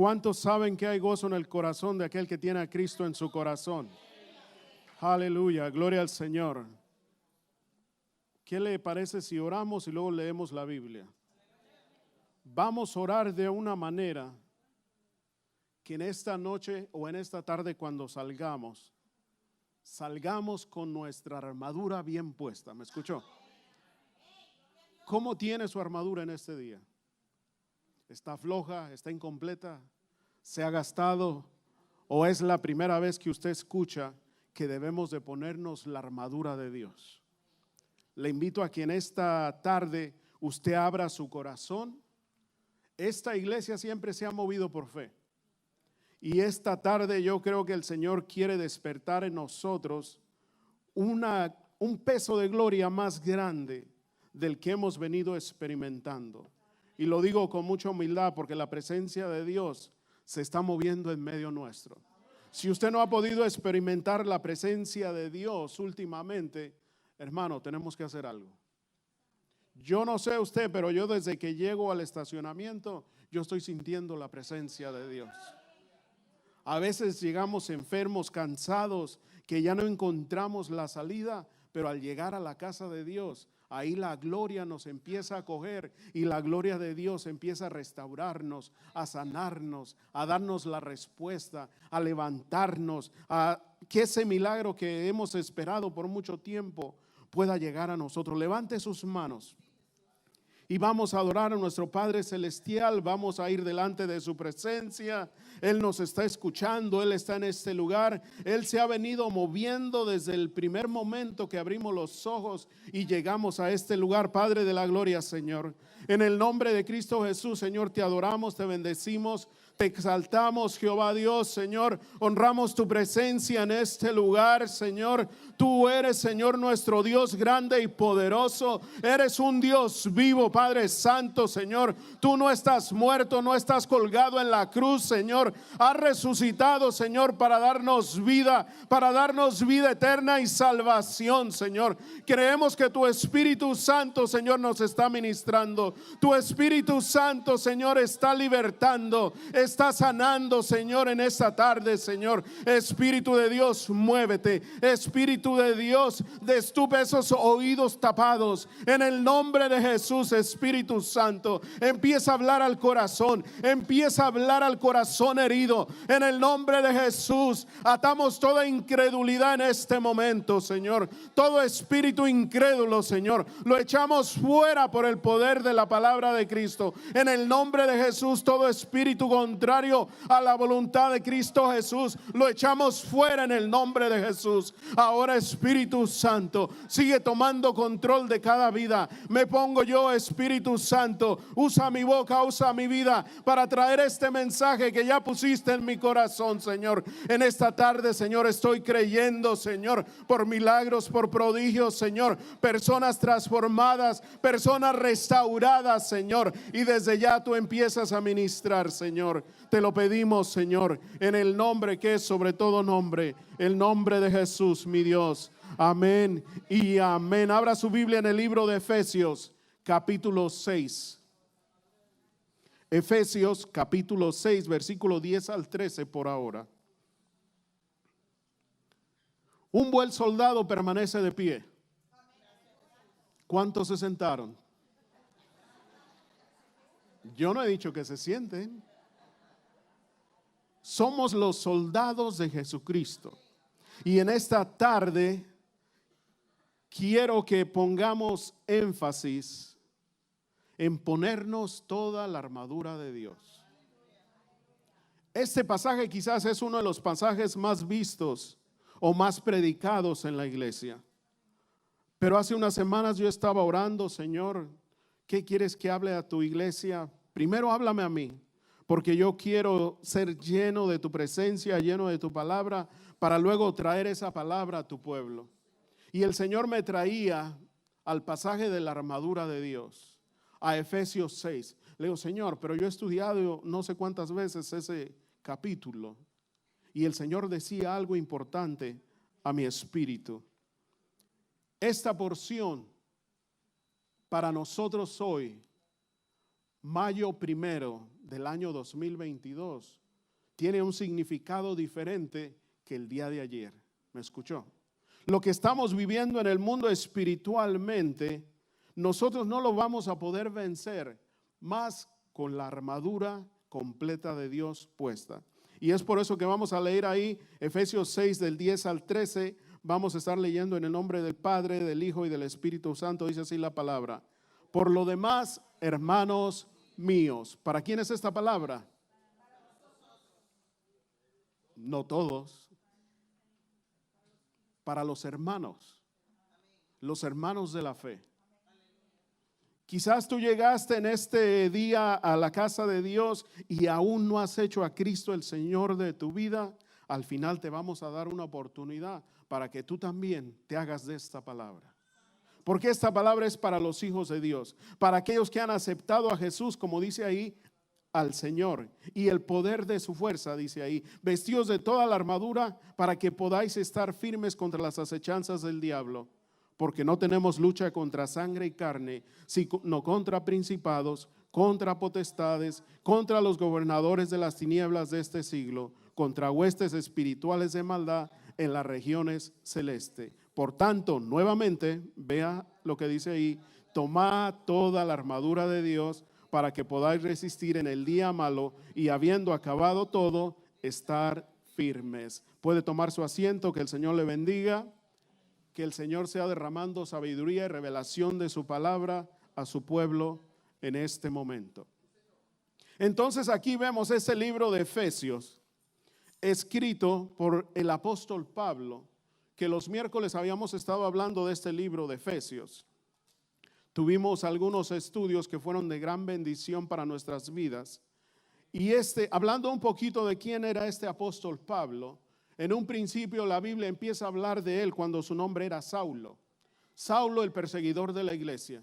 ¿Cuántos saben que hay gozo en el corazón de aquel que tiene a Cristo en su corazón? Aleluya, gloria al Señor. ¿Qué le parece si oramos y luego leemos la Biblia? Vamos a orar de una manera que en esta noche o en esta tarde cuando salgamos con nuestra armadura bien puesta. ¿Me escuchó? ¿Cómo tiene su armadura en este día? ¿Está floja? ¿Está incompleta? ¿Se ha gastado? ¿O es la primera vez que usted escucha que debemos de ponernos la armadura de Dios? Le invito a que en esta tarde usted abra su corazón. Esta iglesia siempre se ha movido por fe. Y esta tarde yo creo que el Señor quiere despertar en nosotros un peso de gloria más grande del que hemos venido experimentando. Y lo digo con mucha humildad porque la presencia de Dios se está moviendo en medio nuestro. Si usted no ha podido experimentar la presencia de Dios últimamente, hermano, tenemos que hacer algo. Yo no sé usted, pero yo desde que llego al estacionamiento, yo estoy sintiendo la presencia de Dios. A veces llegamos enfermos, cansados, que ya no encontramos la salida, pero al llegar a la casa de Dios, ahí la gloria nos empieza a coger y la gloria de Dios empieza a restaurarnos, a sanarnos, a darnos la respuesta, a levantarnos, a que ese milagro que hemos esperado por mucho tiempo pueda llegar a nosotros. Levante sus manos y vamos a adorar a nuestro Padre Celestial. Vamos a ir delante de su presencia. Él nos está escuchando, Él está en este lugar. Él se ha venido moviendo desde el primer momento que abrimos los ojos y llegamos a este lugar. Padre de la gloria, Señor, en el nombre de Cristo Jesús, Señor, te adoramos, te bendecimos, te exaltamos, Jehová Dios, Señor. Honramos tu presencia en este lugar, Señor. Tú eres, Señor, nuestro Dios grande y poderoso. Eres un Dios vivo, Padre Santo, Señor. Tú no estás muerto, no estás colgado en la cruz, Señor. Has resucitado, Señor, para darnos vida eterna y salvación, Señor. Creemos que tu Espíritu Santo, Señor, nos está ministrando. Tu Espíritu Santo, Señor, está libertando, está sanando, Señor, en esta tarde, Señor. Espíritu de Dios, muévete. Espíritu de Dios, destupe esos oídos tapados. En el nombre de Jesús, Espíritu Santo, empieza a hablar al corazón. Empieza a hablar al corazón herido. En el nombre de Jesús, atamos toda incredulidad en este momento, Señor. Todo espíritu incrédulo, Señor, lo echamos fuera por el poder de la palabra de Cristo. En el nombre de Jesús, todo espíritu contrario a la voluntad de Cristo Jesús, lo echamos fuera en el nombre de Jesús. Ahora, Espíritu Santo, sigue tomando control de cada vida. Me pongo yo, Espíritu Santo, usa mi boca, usa mi vida para traer este mensaje que ya pusiste en mi corazón, Señor. En esta tarde, Señor, estoy creyendo, Señor, por milagros, por prodigios, Señor, personas transformadas, personas restauradas, Señor, y desde ya tú empiezas a ministrar, Señor. Te lo pedimos, Señor, en el nombre que es sobre todo nombre, el nombre de Jesús, mi Dios. Amén y amén. Abra su Biblia en el libro de Efesios, capítulo 6. Efesios, capítulo 6, versículo 10 al 13 por ahora. Un buen soldado permanece de pie. ¿Cuántos se sentaron? Yo no he dicho que se sienten. Somos los soldados de Jesucristo. Y en esta tarde quiero que pongamos énfasis en ponernos toda la armadura de Dios. Este pasaje quizás es uno de los pasajes más vistos o más predicados en la iglesia. Pero hace unas semanas yo estaba orando, Señor, ¿qué quieres que hable a tu iglesia? Primero háblame a mí, porque yo quiero ser lleno de tu presencia, lleno de tu palabra, para luego traer esa palabra a tu pueblo. Y el Señor me traía al pasaje de la armadura de Dios, a Efesios 6. Le digo, Señor, pero yo he estudiado no sé cuántas veces ese capítulo. Y el Señor decía algo importante a mi espíritu. Esta porción para nosotros hoy, mayo 1 del año 2022 tiene un significado diferente que el día de ayer. ¿Me escuchó? Lo que estamos viviendo en el mundo espiritualmente, nosotros no lo vamos a poder vencer más con la armadura completa de Dios puesta. Y es por eso que vamos a leer ahí Efesios 6 del 10 al 13. Vamos a estar leyendo en el nombre del Padre, del Hijo y del Espíritu Santo. Dice así la palabra. Por lo demás, hermanos míos. ¿Para quién es esta palabra? No todos. Para los hermanos de la fe. Quizás tú llegaste en este día a la casa de Dios y aún no has hecho a Cristo el Señor de tu vida. Al final te vamos a dar una oportunidad para que tú también te hagas de esta palabra. Porque esta palabra es para los hijos de Dios, para aquellos que han aceptado a Jesús, como dice ahí, al Señor, y el poder de su fuerza, dice ahí, vestidos de toda la armadura para que podáis estar firmes contra las acechanzas del diablo. Porque no tenemos lucha contra sangre y carne, sino contra principados, contra potestades, contra los gobernadores de las tinieblas de este siglo, contra huestes espirituales de maldad en las regiones celestes. Por tanto, nuevamente, vea lo que dice ahí, tomad toda la armadura de Dios para que podáis resistir en el día malo y habiendo acabado todo, estar firmes. Puede tomar su asiento, que el Señor le bendiga. Que el Señor sea derramando sabiduría y revelación de su palabra a su pueblo en este momento. Entonces aquí vemos ese libro de Efesios, escrito por el apóstol Pablo, que los miércoles habíamos estado hablando de este libro de Efesios. Tuvimos algunos estudios que fueron de gran bendición para nuestras vidas. Y hablando un poquito de quién era este apóstol Pablo, en un principio la Biblia empieza a hablar de él cuando su nombre era Saulo. Saulo, el perseguidor de la iglesia.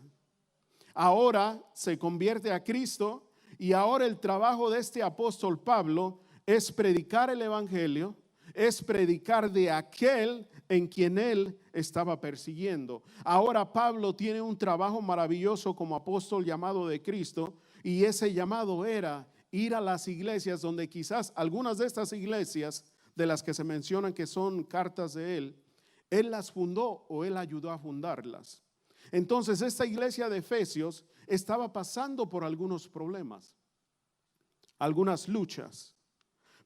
Ahora se convierte a Cristo y ahora el trabajo de este apóstol Pablo es predicar el evangelio, es predicar de aquel en quien él estaba persiguiendo. Ahora Pablo tiene un trabajo maravilloso como apóstol llamado de Cristo, y ese llamado era ir a las iglesias donde quizás algunas de estas iglesias de las que se mencionan que son cartas de él las fundó o él ayudó a fundarlas. Entonces esta iglesia de Efesios estaba pasando por algunos problemas, algunas luchas.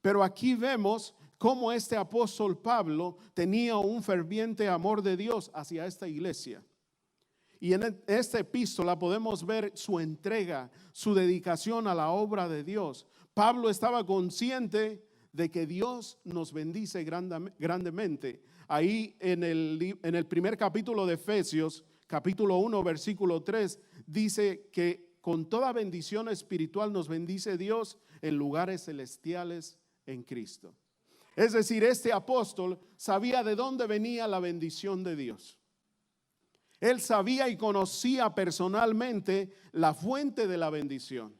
Pero aquí vemos cómo este apóstol Pablo tenía un ferviente amor de Dios hacia esta iglesia. Y en esta epístola podemos ver su entrega, su dedicación a la obra de Dios. Pablo estaba consciente de que Dios nos bendice grandemente. Ahí en el primer capítulo de Efesios, capítulo 1, versículo 3, dice que con toda bendición espiritual nos bendice Dios en lugares celestiales en Cristo. Es decir, este apóstol sabía de dónde venía la bendición de Dios. Él sabía y conocía personalmente la fuente de la bendición.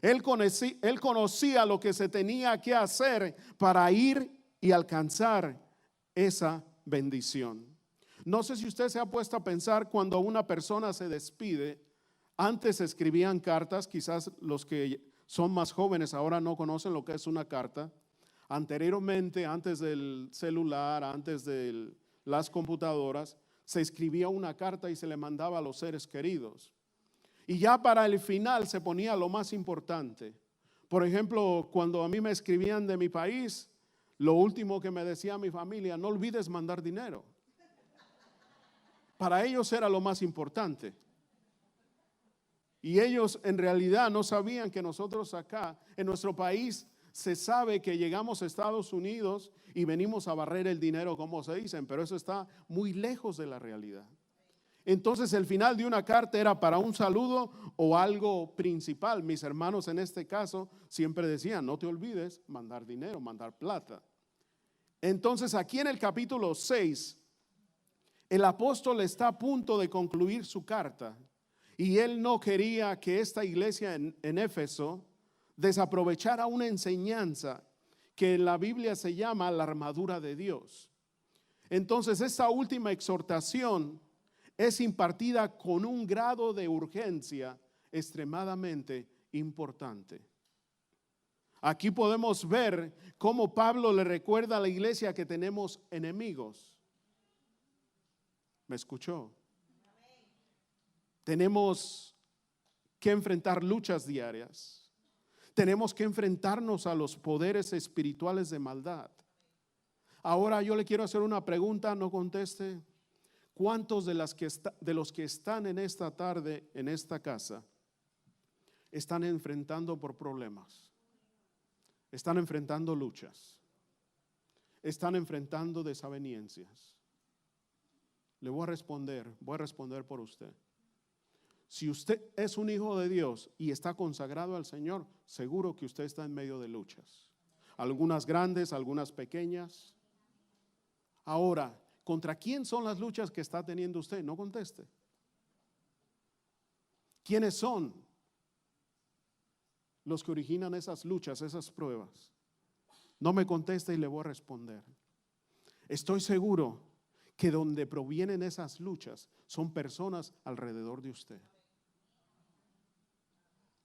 Él conocía lo que se tenía que hacer para ir y alcanzar esa bendición. No sé si usted se ha puesto a pensar cuando una persona se despide. Antes se escribían cartas, quizás los que son más jóvenes ahora no conocen lo que es una carta. Anteriormente, antes del celular, antes de las computadoras, se escribía una carta y se le mandaba a los seres queridos. Y ya para el final se ponía lo más importante. Por ejemplo, cuando a mí me escribían de mi país, lo último que me decía mi familia, no olvides mandar dinero. Para ellos era lo más importante. Y ellos en realidad no sabían que nosotros acá, en nuestro país, se sabe que llegamos a Estados Unidos y venimos a barrer el dinero, como se dicen, pero eso está muy lejos de la realidad. Entonces el final de una carta era para un saludo o algo principal. Mis hermanos en este caso siempre decían, no te olvides mandar dinero, mandar plata. Entonces aquí en el capítulo 6, el apóstol está a punto de concluir su carta y él no quería que esta iglesia en Éfeso desaprovechara una enseñanza que en la Biblia se llama la armadura de Dios. Entonces esta última exhortación es impartida con un grado de urgencia extremadamente importante. Aquí podemos ver cómo Pablo le recuerda a la iglesia que tenemos enemigos. ¿Me escuchó? Tenemos que enfrentar luchas diarias. Tenemos que enfrentarnos a los poderes espirituales de maldad. Ahora yo le quiero hacer una pregunta, no conteste. ¿Cuántos de los que están en esta tarde, en esta casa, están enfrentando por problemas? Están enfrentando luchas. Están enfrentando desavenencias. Le voy a responder por usted. Si usted es un hijo de Dios y está consagrado al Señor, seguro que usted está en medio de luchas. Algunas grandes, algunas pequeñas. Ahora, ¿contra quién son las luchas que está teniendo usted? No conteste. ¿Quiénes son los que originan esas luchas, esas pruebas? No me conteste y le voy a responder. Estoy seguro que donde provienen esas luchas son personas alrededor de usted.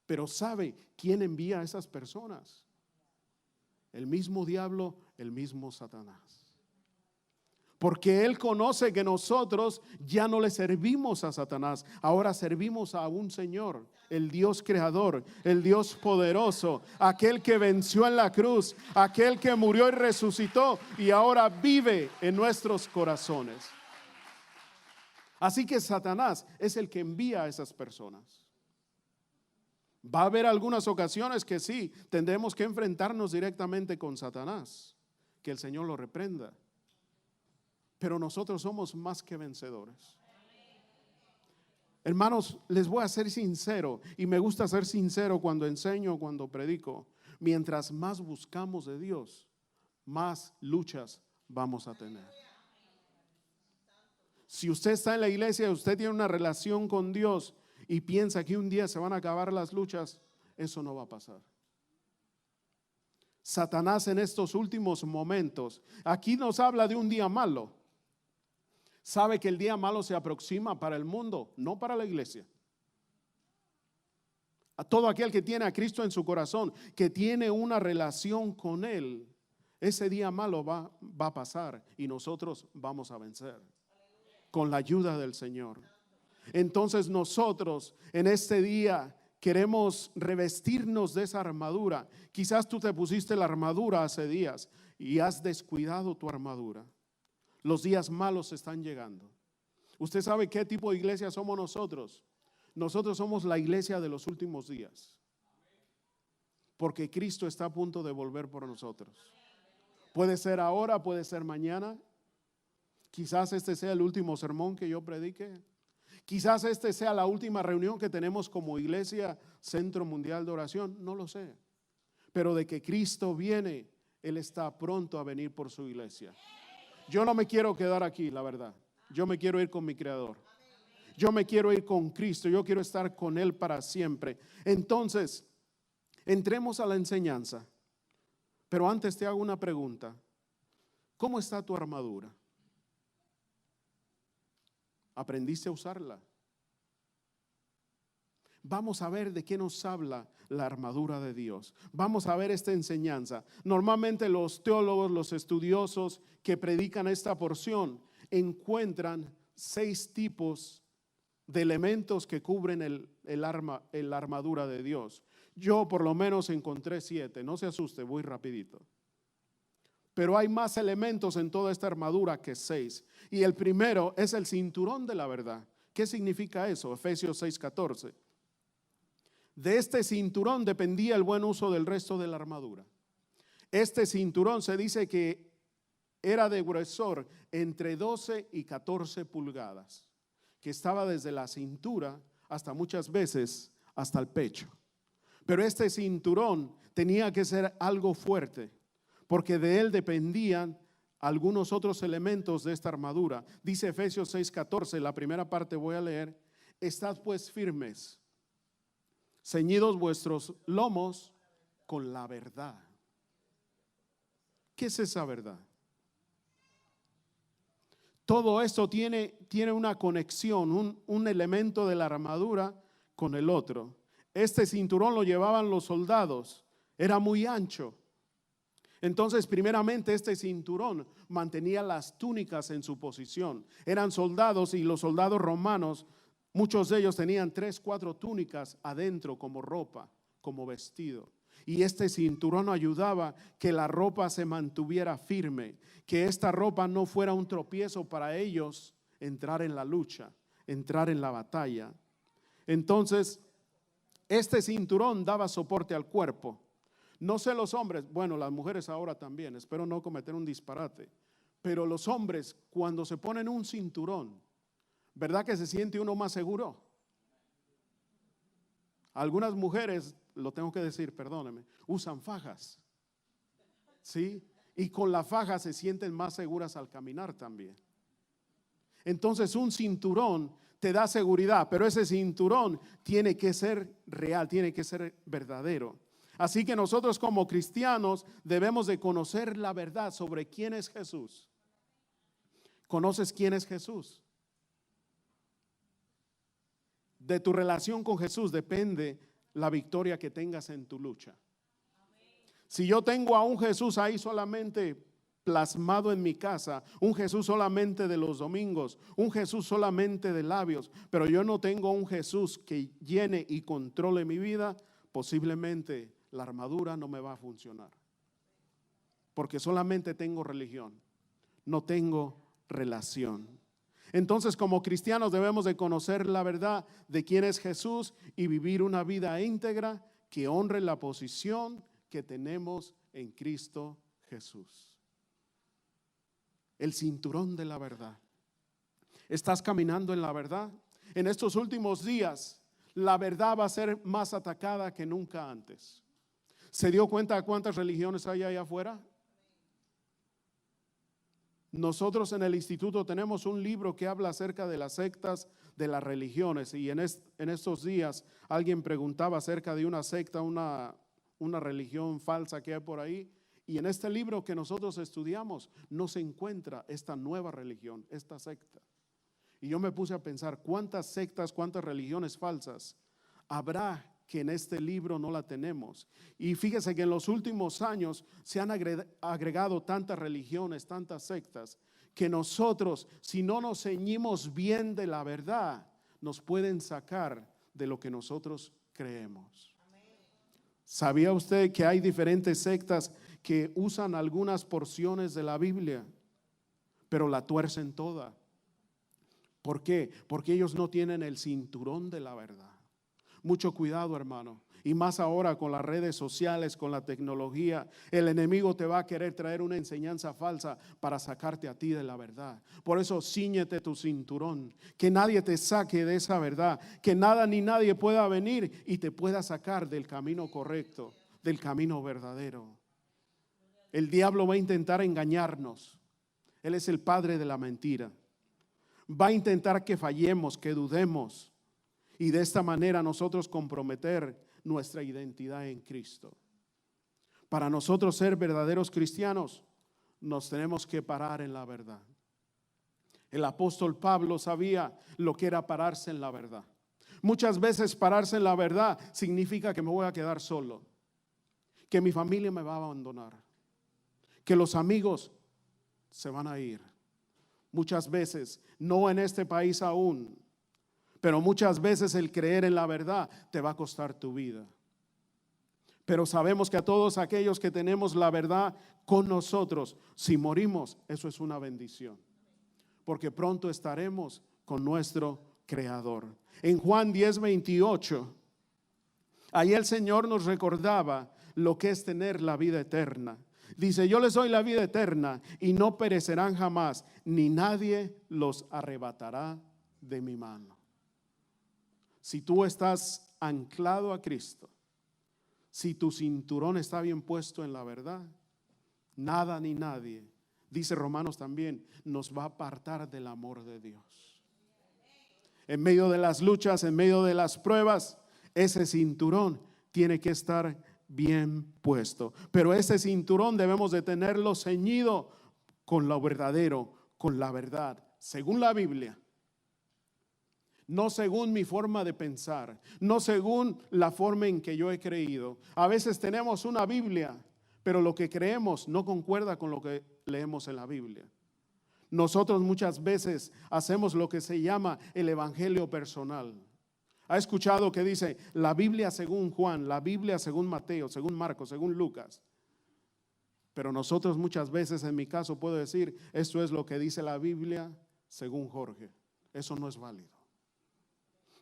Pero ¿sabe quién envía a esas personas? El mismo diablo, el mismo Satanás. Porque Él conoce que nosotros ya no le servimos a Satanás, ahora servimos a un Señor, el Dios creador, el Dios poderoso, aquel que venció en la cruz, aquel que murió y resucitó y ahora vive en nuestros corazones. Así que Satanás es el que envía a esas personas. Va a haber algunas ocasiones que sí, tendremos que enfrentarnos directamente con Satanás, que el Señor lo reprenda. Pero nosotros somos más que vencedores. Hermanos, les voy a ser sincero, y me gusta ser sincero cuando enseño, cuando predico. Mientras más buscamos de Dios, más luchas vamos a tener. Si usted está en la iglesia, usted tiene una relación con Dios y piensa que un día se van a acabar las luchas, eso no va a pasar. Satanás en estos últimos momentos, aquí nos habla de un día malo. Sabe que el día malo se aproxima para el mundo, no para la iglesia. A todo aquel que tiene a Cristo en su corazón, que tiene una relación con Él, ese día malo va a pasar y nosotros vamos a vencer con la ayuda del Señor. Entonces nosotros en este día queremos revestirnos de esa armadura. Quizás tú te pusiste la armadura hace días y has descuidado tu armadura. Los días malos están llegando. ¿Usted sabe qué tipo de iglesia somos nosotros? Nosotros somos la iglesia de los últimos días. Porque Cristo está a punto de volver por nosotros. Puede ser ahora, puede ser mañana. Quizás este sea el último sermón que yo predique. Quizás este sea la última reunión que tenemos como iglesia Centro Mundial de Oración. No lo sé. Pero de que Cristo viene, Él está pronto a venir por su iglesia. Yo no me quiero quedar aquí, la verdad. Yo me quiero ir con mi Creador. Yo me quiero ir con Cristo. Yo quiero estar con Él para siempre. Entonces, entremos a la enseñanza. Pero antes te hago una pregunta. ¿Cómo está tu armadura? ¿Aprendiste a usarla? Vamos a ver de qué nos habla la armadura de Dios. Vamos a ver esta enseñanza. Normalmente los teólogos, los estudiosos que predican esta porción encuentran 6 tipos de elementos que cubren la armadura de Dios. Yo por lo menos encontré 7. No se asuste, voy rapidito. Pero hay más elementos en toda esta armadura que 6. Y el primero es el cinturón de la verdad. ¿Qué significa eso? Efesios 6:14. De este cinturón dependía el buen uso del resto de la armadura. Este cinturón se dice que era de gruesor entre 12 y 14 pulgadas, que estaba desde la cintura hasta muchas veces hasta el pecho. Pero este cinturón tenía que ser algo fuerte, porque de él dependían algunos otros elementos de esta armadura. Dice Efesios 6:14, la primera parte voy a leer: estad pues firmes, ceñidos vuestros lomos con la verdad. ¿Qué es esa verdad? Todo esto tiene una conexión, un elemento de la armadura con el otro. Este cinturón lo llevaban los soldados era muy ancho. Entonces, primeramente, este cinturón mantenía las túnicas en su posición. Eran soldados, y los soldados romanos, muchos de ellos tenían 3, 4 túnicas adentro como ropa, como vestido. Y este cinturón ayudaba que la ropa se mantuviera firme, que esta ropa no fuera un tropiezo para ellos entrar en la lucha, entrar en la batalla. Entonces, este cinturón daba soporte al cuerpo. No sé los hombres, bueno, las mujeres ahora también, espero no cometer un disparate, pero los hombres cuando se ponen un cinturón, ¿verdad que se siente uno más seguro? Algunas mujeres, lo tengo que decir, perdóneme, usan fajas, ¿sí? Y con la faja se sienten más seguras al caminar también. Entonces un cinturón te da seguridad, pero ese cinturón tiene que ser real, tiene que ser verdadero. Así que nosotros como cristianos debemos de conocer la verdad sobre quién es Jesús. ¿Conoces quién es Jesús? De tu relación con Jesús depende la victoria que tengas en tu lucha. Si yo tengo a un Jesús ahí solamente plasmado en mi casa, un Jesús solamente de los domingos, un Jesús solamente de labios, pero yo no tengo un Jesús que llene y controle mi vida, posiblemente la armadura no me va a funcionar. Porque solamente tengo religión, no tengo relación. Entonces, como cristianos debemos de conocer la verdad de quién es Jesús y vivir una vida íntegra que honre la posición que tenemos en Cristo Jesús. El cinturón de la verdad. ¿Estás caminando en la verdad? En estos últimos días, la verdad va a ser más atacada que nunca antes. ¿Se dio cuenta de cuántas religiones hay allá afuera? Nosotros en el instituto tenemos un libro que habla acerca de las sectas de las religiones, y en estos días alguien preguntaba acerca de una secta, una religión falsa que hay por ahí, y en este libro que nosotros estudiamos no se encuentra esta nueva religión, esta secta. Y yo me puse a pensar cuántas sectas, cuántas religiones falsas habrá que en este libro no la tenemos. Y fíjese que en los últimos años se han agregado tantas religiones, tantas sectas, que nosotros, si no nos ceñimos bien de la verdad, nos pueden sacar de lo que nosotros creemos. ¿Sabía usted que hay diferentes sectas que usan algunas porciones de la Biblia, pero la tuercen toda? ¿Por qué? Porque ellos no tienen el cinturón de la verdad. Mucho cuidado, hermano. Y más ahora con las redes sociales, con la tecnología, el enemigo te va a querer traer una enseñanza falsa para sacarte a ti de la verdad. Por eso cíñete tu cinturón, que nadie te saque de esa verdad, que nada ni nadie pueda venir y te pueda sacar del camino correcto, del camino verdadero. El diablo va a intentar engañarnos. Él es el padre de la mentira. Va a intentar que fallemos, que dudemos. Y de esta manera nosotros comprometer nuestra identidad en Cristo. Para nosotros ser verdaderos cristianos, nos tenemos que parar en la verdad. El apóstol Pablo sabía lo que era pararse en la verdad. Muchas veces pararse en la verdad significa que me voy a quedar solo, que mi familia me va a abandonar, que los amigos se van a ir. Muchas veces, no en este país aún, pero muchas veces el creer en la verdad te va a costar tu vida. Pero sabemos que a todos aquellos que tenemos la verdad con nosotros, si morimos, eso es una bendición. Porque pronto estaremos con nuestro Creador. En Juan 10:28, ahí el Señor nos recordaba lo que es tener la vida eterna. Dice: yo les doy la vida eterna y no perecerán jamás, ni nadie los arrebatará de mi mano. Si tú estás anclado a Cristo, si tu cinturón está bien puesto en la verdad, nada ni nadie, dice Romanos también, nos va a apartar del amor de Dios. En medio de las luchas, en medio de las pruebas, ese cinturón tiene que estar bien puesto. Pero ese cinturón debemos de tenerlo ceñido con lo verdadero, con la verdad, según la Biblia. no según mi forma de pensar, no según la forma en que yo he creído. A veces tenemos una Biblia, pero lo que creemos no concuerda con lo que leemos en la Biblia. Nosotros muchas veces hacemos lo que se llama el evangelio personal. ¿Ha escuchado que dice la Biblia según Juan, la Biblia según Mateo, según Marcos, según Lucas? Pero nosotros muchas veces, en mi caso puedo decir, esto es lo que dice la Biblia según Jorge. Eso no es válido.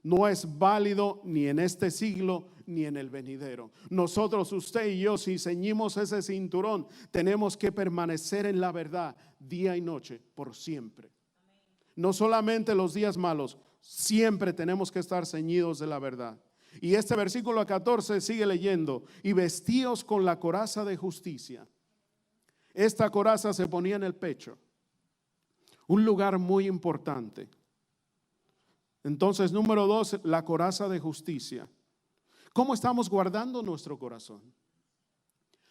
No es válido ni en este siglo ni en el venidero. Nosotros, usted y yo, si ceñimos ese cinturón, tenemos que permanecer en la verdad día y noche por siempre. No solamente los días malos, siempre tenemos que estar ceñidos de la verdad. Y este versículo 14 sigue leyendo: y vestíos con la coraza de justicia. Esta coraza se ponía en el pecho, un lugar muy importante. Entonces, número 2, la coraza de justicia. ¿Cómo estamos guardando nuestro corazón?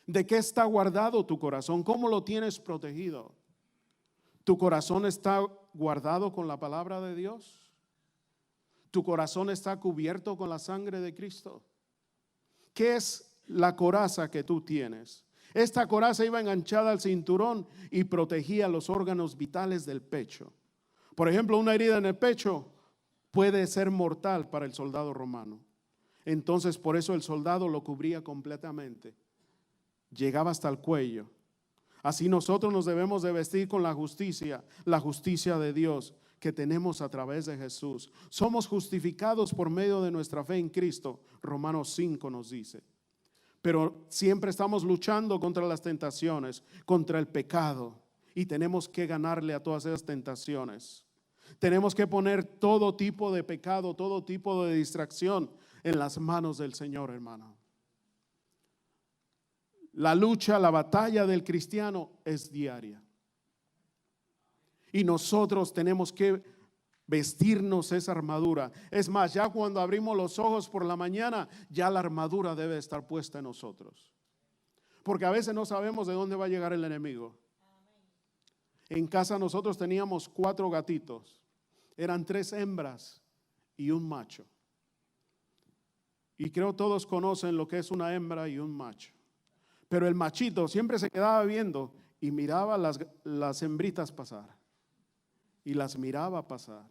¿De qué está guardado tu corazón? ¿Cómo lo tienes protegido? ¿Tu corazón está guardado con la palabra de Dios? ¿Tu corazón está cubierto con la sangre de Cristo? ¿Qué es la coraza que tú tienes? Esta coraza iba enganchada al cinturón y protegía los órganos vitales del pecho. Por ejemplo, una herida en el pecho puede ser mortal para el soldado romano. Entonces, por eso el soldado lo cubría completamente. Llegaba hasta el cuello. Así nosotros nos debemos de vestir con la justicia de Dios que tenemos a través de Jesús. Somos justificados por medio de nuestra fe en Cristo, Romanos 5 nos dice. Pero siempre estamos luchando contra las tentaciones, contra el pecado, y tenemos que ganarle a todas esas tentaciones. Tenemos que poner todo tipo de pecado, todo tipo de distracción en las manos del Señor, hermano. La lucha, la batalla del cristiano es diaria. Y nosotros tenemos que vestirnos esa armadura. Es más, ya cuando abrimos los ojos por la mañana, ya la armadura debe estar puesta en nosotros. Porque a veces no sabemos de dónde va a llegar el enemigo. En casa nosotros teníamos 4 gatitos. Eran 3 hembras y un macho. Y creo todos conocen lo que es una hembra y un macho. Pero el machito siempre se quedaba viendo y miraba las hembritas pasar. Y las miraba pasar.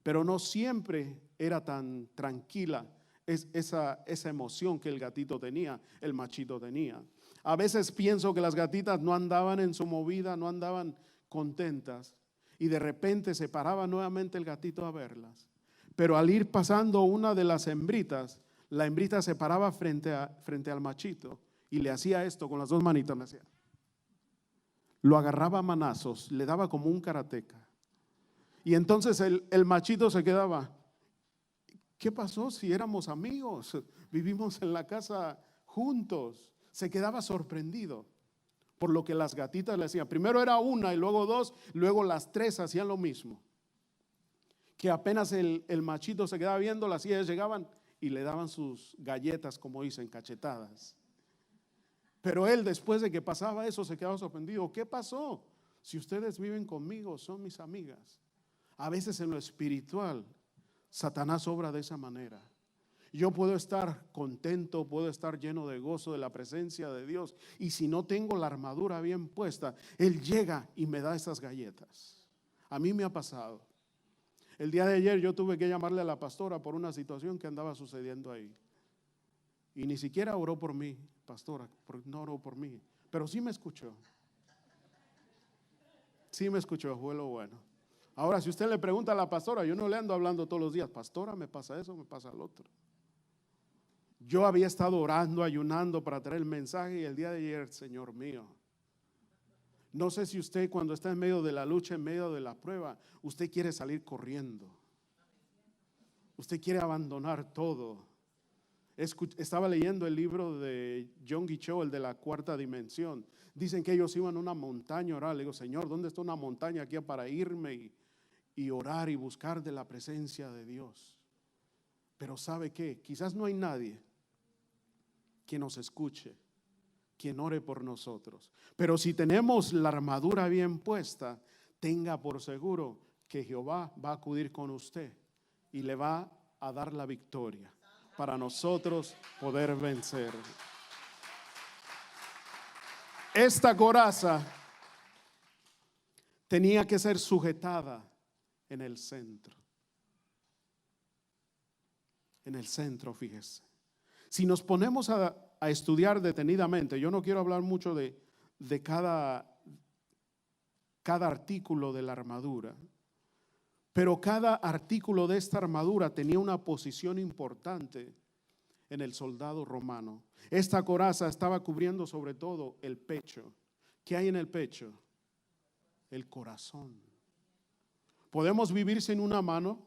Pero no siempre era tan tranquila esa emoción que el gatito tenía, el machito tenía. A veces pienso que las gatitas no andaban en su movida, no andaban contentas. Y de repente se paraba nuevamente el gatito a verlas. Pero al ir pasando una de las hembritas, la hembrita se paraba frente al machito y le hacía esto con las 2 manitas. Le hacía. Lo agarraba a manazos, le daba como un karateca. Y entonces el machito se quedaba. ¿Qué pasó si éramos amigos? Vivimos en la casa juntos. Se quedaba sorprendido por lo que las gatitas le hacían. Primero era una y luego 2, luego las 3 hacían lo mismo. Que apenas el machito se quedaba viendo, las ellas llegaban y le daban sus galletas, como dicen, cachetadas. Pero él, después de que pasaba eso, se quedaba sorprendido. ¿Qué pasó? Si ustedes viven conmigo, son mis amigas. A veces en lo espiritual, Satanás obra de esa manera. Yo puedo estar contento, puedo estar lleno de gozo de la presencia de Dios. Y si no tengo la armadura bien puesta, Él llega y me da esas galletas. A mí me ha pasado. El día de ayer yo tuve que llamarle a la pastora por una situación que andaba sucediendo ahí. Y ni siquiera oró por mí, pastora, no oró por mí. Pero sí me escuchó. Sí me escuchó, fue lo bueno. Ahora, si usted le pregunta a la pastora, yo no le ando hablando todos los días, pastora, me pasa eso, me pasa lo otro. Yo había estado orando, ayunando para traer el mensaje y el día de ayer, Señor mío, no sé si usted cuando está en medio de la lucha, en medio de la prueba, usted quiere salir corriendo. Usted quiere abandonar todo. Estaba leyendo el libro de John Guichot, el de la 4ª dimensión. Dicen que ellos iban a una montaña a orar. Le digo, Señor, ¿dónde está una montaña aquí para irme y orar y buscar de la presencia de Dios? Pero ¿sabe qué? Quizás no hay nadie que nos escuche, quien ore por nosotros. Pero si tenemos la armadura bien puesta, tenga por seguro que Jehová va a acudir con usted y le va a dar la victoria para nosotros poder vencer. Esta coraza tenía que ser sujetada en el centro. En el centro, fíjese. Si nos ponemos a estudiar detenidamente, yo no quiero hablar mucho de cada artículo de la armadura, pero cada artículo de esta armadura tenía una posición importante en el soldado romano. Esta coraza estaba cubriendo sobre todo el pecho. ¿Qué hay en el pecho? El corazón. Podemos vivir sin una mano,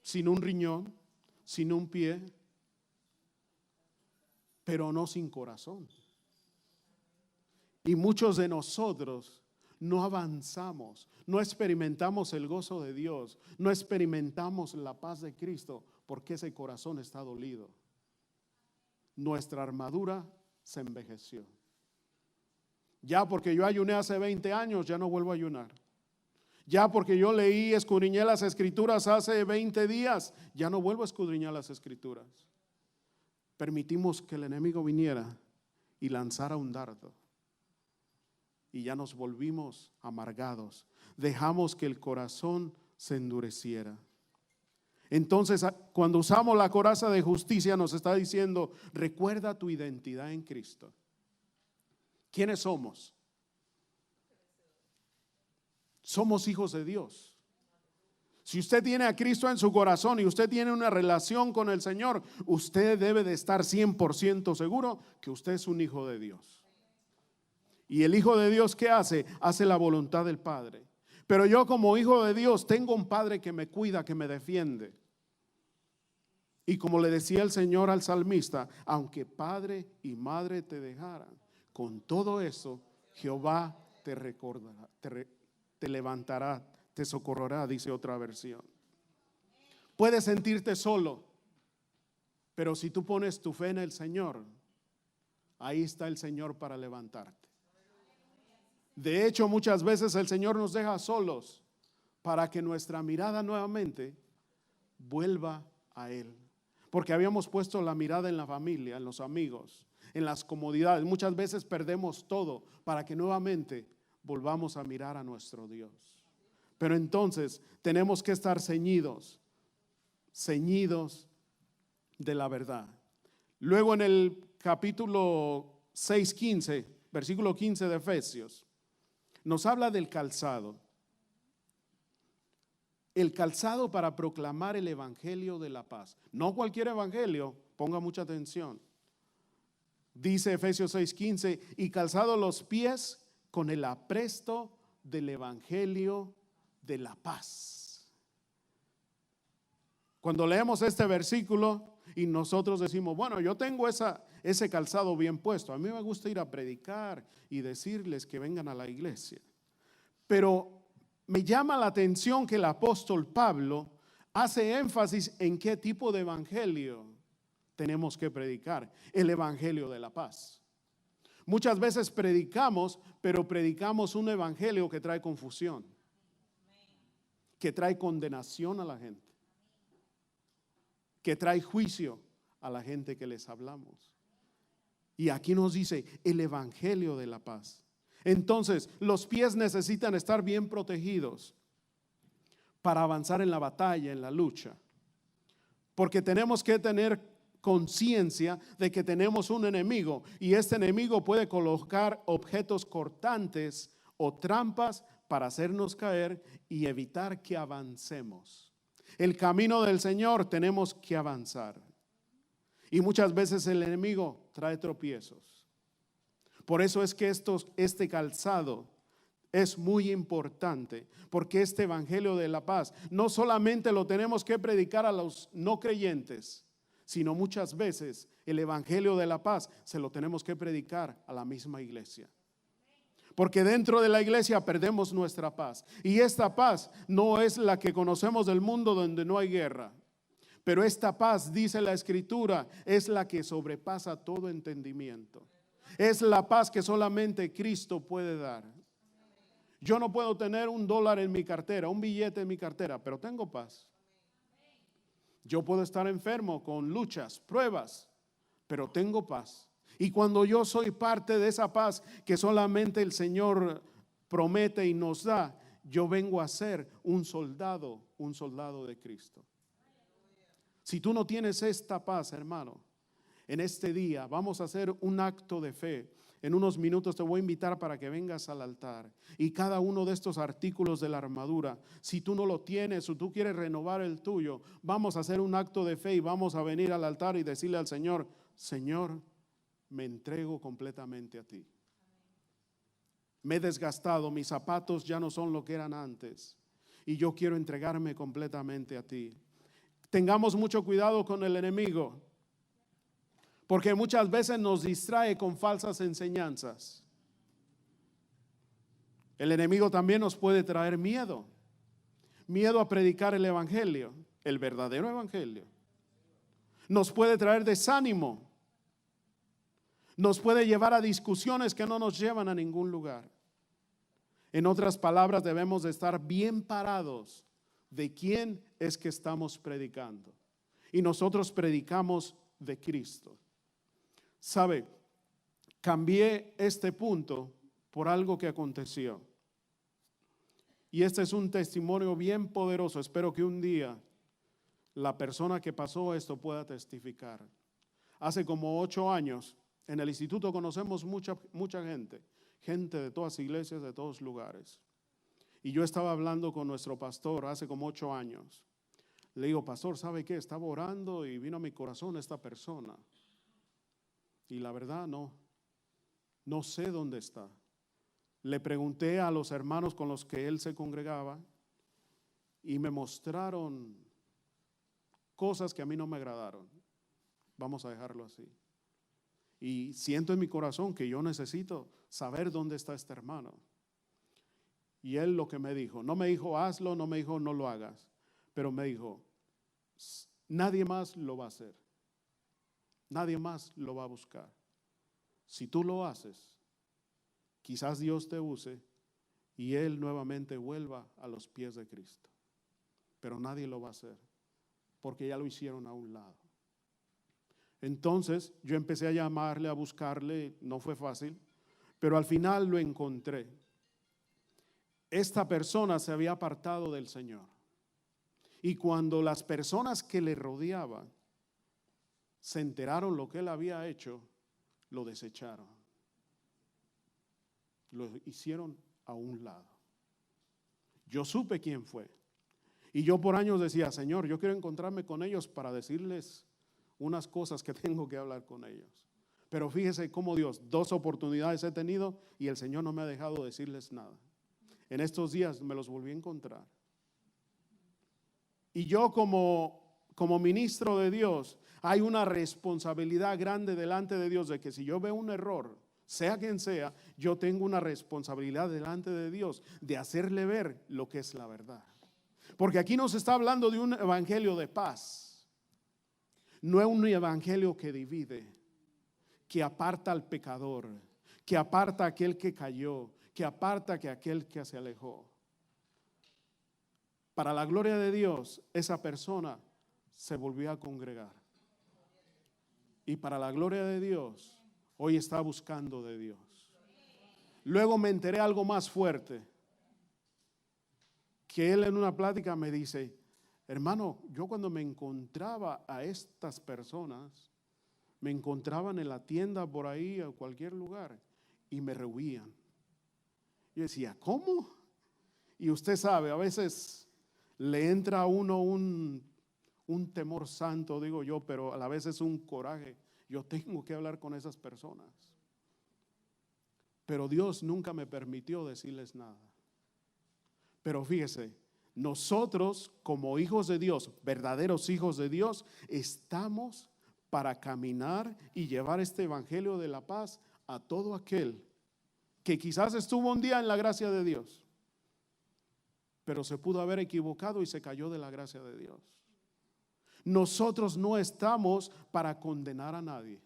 sin un riñón, sin un pie, pero no sin corazón. Y muchos de nosotros no avanzamos, no experimentamos el gozo de Dios, no experimentamos la paz de Cristo porque ese corazón está dolido. Nuestra armadura se envejeció. Ya porque yo ayuné hace 20 años, ya no vuelvo a ayunar. Ya porque yo leí, escudriñé las escrituras hace 20 días, ya no vuelvo a escudriñar las escrituras. Permitimos que el enemigo viniera y lanzara un dardo. Y ya nos volvimos amargados. Dejamos que el corazón se endureciera. Entonces, cuando usamos la coraza de justicia, nos está diciendo, recuerda tu identidad en Cristo. ¿Quiénes somos? Somos hijos de Dios. Si usted tiene a Cristo en su corazón y usted tiene una relación con el Señor, usted debe de estar 100% seguro que usted es un hijo de Dios. Y el hijo de Dios, ¿qué hace? Hace la voluntad del Padre. Pero yo como hijo de Dios tengo un Padre que me cuida, que me defiende. Y como le decía el Señor al salmista, aunque padre y madre te dejaran, con todo eso Jehová te recordará, te levantará, te socorrerá, dice otra versión. Puedes sentirte solo, pero si tú pones tu fe en el Señor, ahí está el Señor para levantarte. De hecho, muchas veces el Señor nos deja solos para que nuestra mirada nuevamente vuelva a Él. Porque habíamos puesto la mirada en la familia, en los amigos, en las comodidades. Muchas veces perdemos todo para que nuevamente volvamos a mirar a nuestro Dios. Pero entonces tenemos que estar ceñidos de la verdad. Luego en el capítulo 6:15, versículo 15 de Efesios, nos habla del calzado. El calzado para proclamar el evangelio de la paz. No cualquier evangelio, ponga mucha atención. Dice Efesios 6:15, y calzado los pies con el apresto del evangelio de la paz. Cuando leemos este versículo y nosotros decimos, bueno, yo tengo ese calzado bien puesto. A mí me gusta ir a predicar y decirles que vengan a la iglesia. Pero me llama la atención que el apóstol Pablo hace énfasis en qué tipo de evangelio tenemos que predicar. El evangelio de la paz. Muchas veces predicamos, pero predicamos un evangelio que trae confusión, que trae condenación a la gente, que trae juicio a la gente que les hablamos. Y aquí nos dice el evangelio de la paz. Entonces, los pies necesitan estar bien protegidos para avanzar en la batalla, en la lucha. Porque tenemos que tener conciencia de que tenemos un enemigo y este enemigo puede colocar objetos cortantes o trampas para hacernos caer y evitar que avancemos. El camino del Señor tenemos que avanzar. Y muchas veces el enemigo trae tropiezos. Por eso es que este calzado es muy importante, porque este evangelio de la paz no solamente lo tenemos que predicar a los no creyentes, sino muchas veces el evangelio de la paz se lo tenemos que predicar a la misma iglesia. Porque dentro de la iglesia perdemos nuestra paz. Y esta paz no es la que conocemos del mundo donde no hay guerra. Pero esta paz, dice la Escritura, es la que sobrepasa todo entendimiento. Es la paz que solamente Cristo puede dar. Yo no puedo tener $1 en mi cartera, un billete en mi cartera, pero tengo paz. Yo puedo estar enfermo con luchas, pruebas, pero tengo paz. Y cuando yo soy parte de esa paz que solamente el Señor promete y nos da, yo vengo a ser un soldado de Cristo. Si tú no tienes esta paz, hermano, en este día vamos a hacer un acto de fe. En unos minutos te voy a invitar para que vengas al altar. Y cada uno de estos artículos de la armadura, si tú no lo tienes o tú quieres renovar el tuyo, vamos a hacer un acto de fe y vamos a venir al altar y decirle al Señor: Señor, me entrego completamente a ti. Me he desgastado, mis zapatos ya no son lo que eran antes y yo quiero entregarme completamente a ti. Tengamos mucho cuidado con el enemigo, porque muchas veces nos distrae con falsas enseñanzas. El enemigo también nos puede traer miedo a predicar el evangelio, el verdadero evangelio. Nos puede traer desánimo. Nos puede llevar a discusiones que no nos llevan a ningún lugar. En otras palabras, debemos de estar bien parados de quién es que estamos predicando. Y nosotros predicamos de Cristo. ¿Sabe? Cambié este punto por algo que aconteció. Y este es un testimonio bien poderoso. Espero que un día la persona que pasó esto pueda testificar. Hace como 8 años, en el instituto conocemos mucha gente de todas iglesias, de todos lugares. Y yo estaba hablando con nuestro pastor hace como 8 años. Le digo: pastor, ¿sabe qué? Estaba orando y vino a mi corazón esta persona. Y la verdad no sé dónde está. Le pregunté a los hermanos con los que él se congregaba y me mostraron cosas que a mí no me agradaron. Vamos a dejarlo así. Y siento en mi corazón que yo necesito saber dónde está este hermano. Y él lo que me dijo, no me dijo hazlo, no me dijo no lo hagas, pero me dijo: nadie más lo va a hacer. Nadie más lo va a buscar. Si tú lo haces, quizás Dios te use y Él nuevamente vuelva a los pies de Cristo. Pero nadie lo va a hacer, porque ya lo hicieron a un lado. Entonces yo empecé a llamarle, a buscarle, no fue fácil, pero al final lo encontré. Esta persona se había apartado del Señor. Y cuando las personas que le rodeaban se enteraron lo que él había hecho, lo desecharon. Lo hicieron a un lado. Yo supe quién fue. Y yo por años decía: Señor, yo quiero encontrarme con ellos para decirles unas cosas que tengo que hablar con ellos. Pero fíjese cómo Dios, 2 oportunidades he tenido y el Señor no me ha dejado decirles nada. En estos días me los volví a encontrar. Y yo como ministro de Dios, hay una responsabilidad grande delante de Dios de que si yo veo un error, sea quien sea, yo tengo una responsabilidad delante de Dios de hacerle ver lo que es la verdad. Porque aquí nos está hablando de un evangelio de paz. No es un evangelio que divide, que aparta al pecador, que aparta a aquel que cayó, que aparta a aquel que se alejó. Para la gloria de Dios, esa persona se volvió a congregar. Y para la gloria de Dios, hoy está buscando de Dios. Luego me enteré algo más fuerte, que él en una plática me dice: hermano, yo cuando me encontraba a estas personas, me encontraban en la tienda por ahí o cualquier lugar y me rehuían. Yo decía: ¿cómo? Y usted sabe, a veces le entra a uno un temor santo, digo yo, pero a la vez es un coraje. Yo tengo que hablar con esas personas. Pero Dios nunca me permitió decirles nada. Pero fíjese, nosotros como hijos de Dios, verdaderos hijos de Dios, estamos para caminar y llevar este evangelio de la paz a todo aquel que quizás estuvo un día en la gracia de Dios, pero se pudo haber equivocado y se cayó de la gracia de Dios. Nosotros no estamos para condenar a nadie.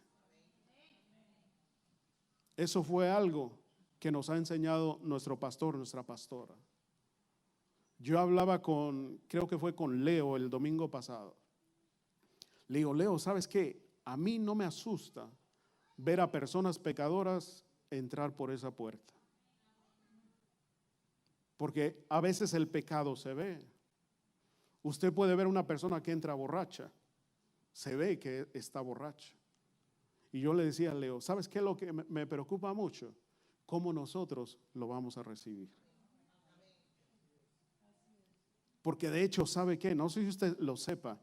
Eso fue algo que nos ha enseñado nuestro pastor, nuestra pastora. Yo hablaba creo que fue con Leo el domingo pasado. Le digo, Leo, ¿sabes qué? A mí no me asusta ver a personas pecadoras entrar por esa puerta. Porque a veces el pecado se ve. Usted puede ver una persona que entra borracha, se ve que está borracha. Y yo le decía a Leo, ¿sabes qué es lo que me preocupa mucho? ¿Cómo nosotros lo vamos a recibir? Porque de hecho, ¿sabe qué? No sé si usted lo sepa,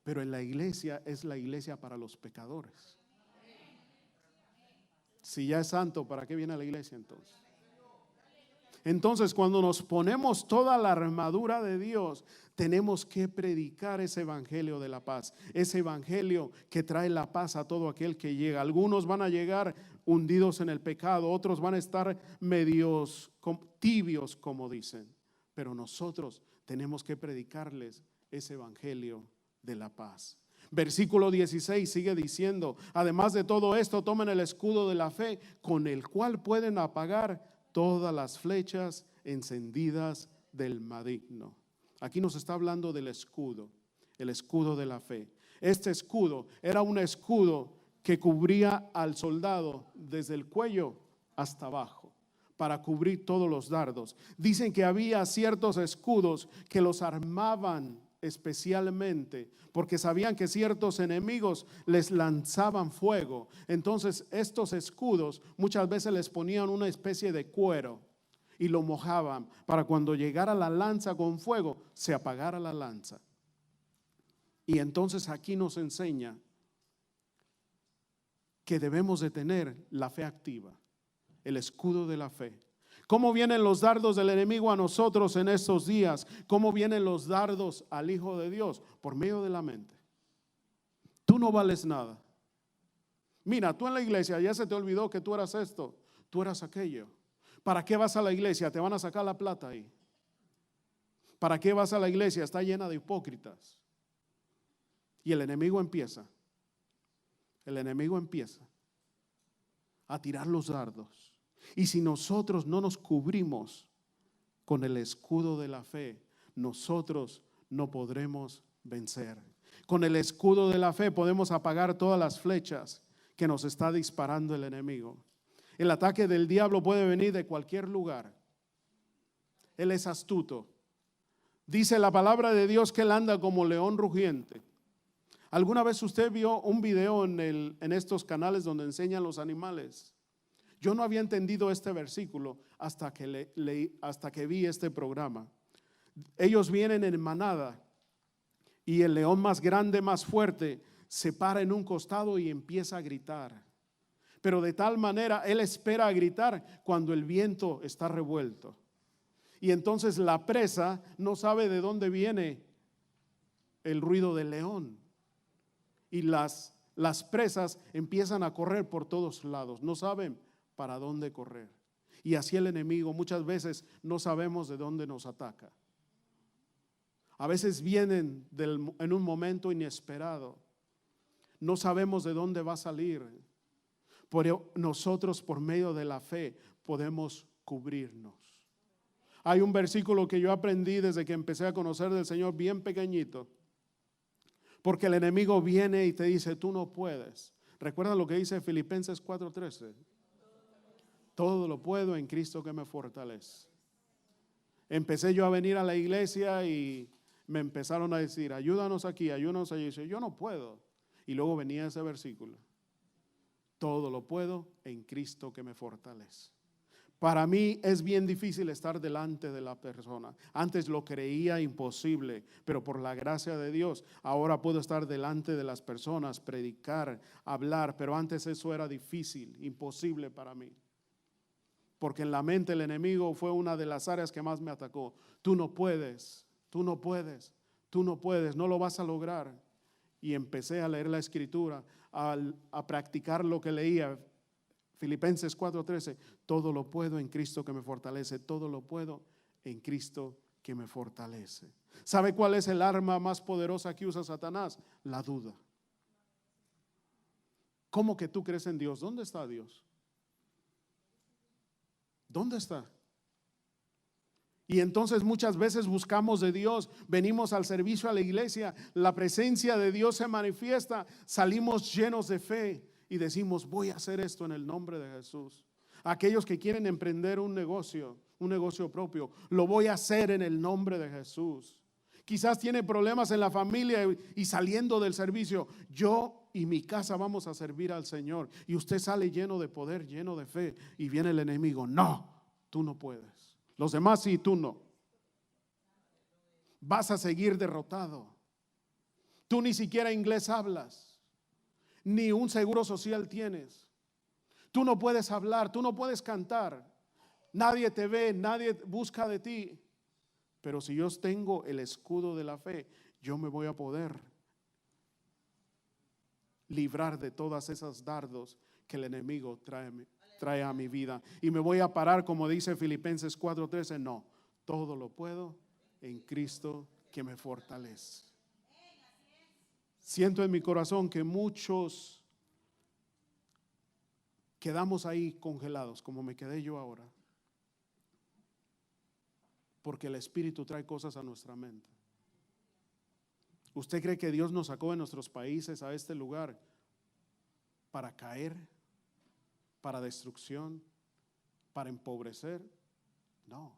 pero en la iglesia es la iglesia para los pecadores. Si ya es santo, ¿para qué viene a la iglesia entonces? Entonces, cuando nos ponemos toda la armadura de Dios, tenemos que predicar ese evangelio de la paz, ese evangelio que trae la paz a todo aquel que llega. Algunos van a llegar hundidos en el pecado, otros van a estar medios tibios, como dicen, pero nosotros tenemos que predicarles ese evangelio de la paz. Versículo 16 sigue diciendo, además de todo esto, tomen el escudo de la fe, con el cual pueden apagar todas las flechas encendidas del maligno. Aquí nos está hablando del escudo, el escudo de la fe. Este escudo era un escudo que cubría al soldado desde el cuello hasta abajo, para cubrir todos los dardos. Dicen que había ciertos escudos que los armaban especialmente porque sabían que ciertos enemigos les lanzaban fuego. Entonces estos escudos muchas veces les ponían una especie de cuero y lo mojaban para cuando llegara la lanza con fuego se apagara la lanza. Y entonces aquí nos enseña que debemos de tener la fe activa, el escudo de la fe. ¿Cómo vienen los dardos del enemigo a nosotros en estos días? ¿Cómo vienen los dardos al Hijo de Dios? Por medio de la mente. Tú no vales nada. Mira, tú en la iglesia ya se te olvidó que tú eras esto, tú eras aquello. ¿Para qué vas a la iglesia? Te van a sacar la plata ahí. ¿Para qué vas a la iglesia? Está llena de hipócritas. Y el enemigo empieza a tirar los dardos. Y si nosotros no nos cubrimos con el escudo de la fe, nosotros no podremos vencer. Con el escudo de la fe podemos apagar todas las flechas que nos está disparando el enemigo. El ataque del diablo puede venir de cualquier lugar. Él es astuto. Dice la palabra de Dios que él anda como león rugiente. ¿Alguna vez usted vio un video en estos canales donde enseñan los animales? Yo no había entendido este versículo hasta que vi este programa. Ellos vienen en manada y el león más grande, más fuerte, se para en un costado y empieza a gritar. Pero de tal manera, él espera a gritar cuando el viento está revuelto. Y entonces la presa no sabe de dónde viene el ruido del león. Y las presas empiezan a correr por todos lados. No saben para dónde correr. Y así el enemigo muchas veces no sabemos de dónde nos ataca. A veces vienen en un momento inesperado. No sabemos de dónde va a salir. Pero nosotros por medio de la fe podemos cubrirnos. Hay un versículo que yo aprendí desde que empecé a conocer del Señor bien pequeñito. Porque el enemigo viene y te dice, tú no puedes. ¿Recuerdan lo que dice Filipenses 4:13? Todo lo puedo en Cristo que me fortalece. Empecé yo a venir a la iglesia y me empezaron a decir, ayúdanos aquí, ayúdanos allí. Y yo no puedo. Y luego venía ese versículo. Todo lo puedo en Cristo que me fortalece. Para mí es bien difícil estar delante de la persona. Antes lo creía imposible, pero por la gracia de Dios, ahora puedo estar delante de las personas, predicar, hablar, pero antes eso era difícil, imposible para mí. Porque en la mente el enemigo fue una de las áreas que más me atacó. Tú no puedes, tú no puedes, tú no puedes, no lo vas a lograr. Y empecé a leer la escritura, a practicar lo que leía. Filipenses 4:13, todo lo puedo en Cristo que me fortalece, todo lo puedo en Cristo que me fortalece. ¿Sabe cuál es el arma más poderosa que usa Satanás? La duda. ¿Cómo que tú crees en Dios? ¿Dónde está Dios? ¿Dónde está? Y entonces muchas veces buscamos de Dios, venimos al servicio a la iglesia, la presencia de Dios se manifiesta, salimos llenos de fe y decimos, voy a hacer esto en el nombre de Jesús. Aquellos que quieren emprender un negocio propio, lo voy a hacer en el nombre de Jesús. Quizás tiene problemas en la familia y saliendo del servicio, yo y mi casa vamos a servir al Señor. Y usted sale lleno de poder, lleno de fe, y viene el enemigo, no, tú no puedes. Los demás sí, tú no. Vas a seguir derrotado. Tú ni siquiera inglés hablas, ni un seguro social tienes. Tú no puedes hablar, tú no puedes cantar. Nadie te ve, nadie busca de ti. Pero si yo tengo el escudo de la fe, yo me voy a poder librar de todas esas dardos que el enemigo trae a mi vida. Y me voy a parar, como dice Filipenses 4:13, no, todo lo puedo en Cristo que me fortalece. Siento en mi corazón que muchos quedamos ahí congelados, como me quedé yo ahora, porque el Espíritu trae cosas a nuestra mente. ¿Usted cree que Dios nos sacó de nuestros países a este lugar para caer, para destrucción, para empobrecer? No.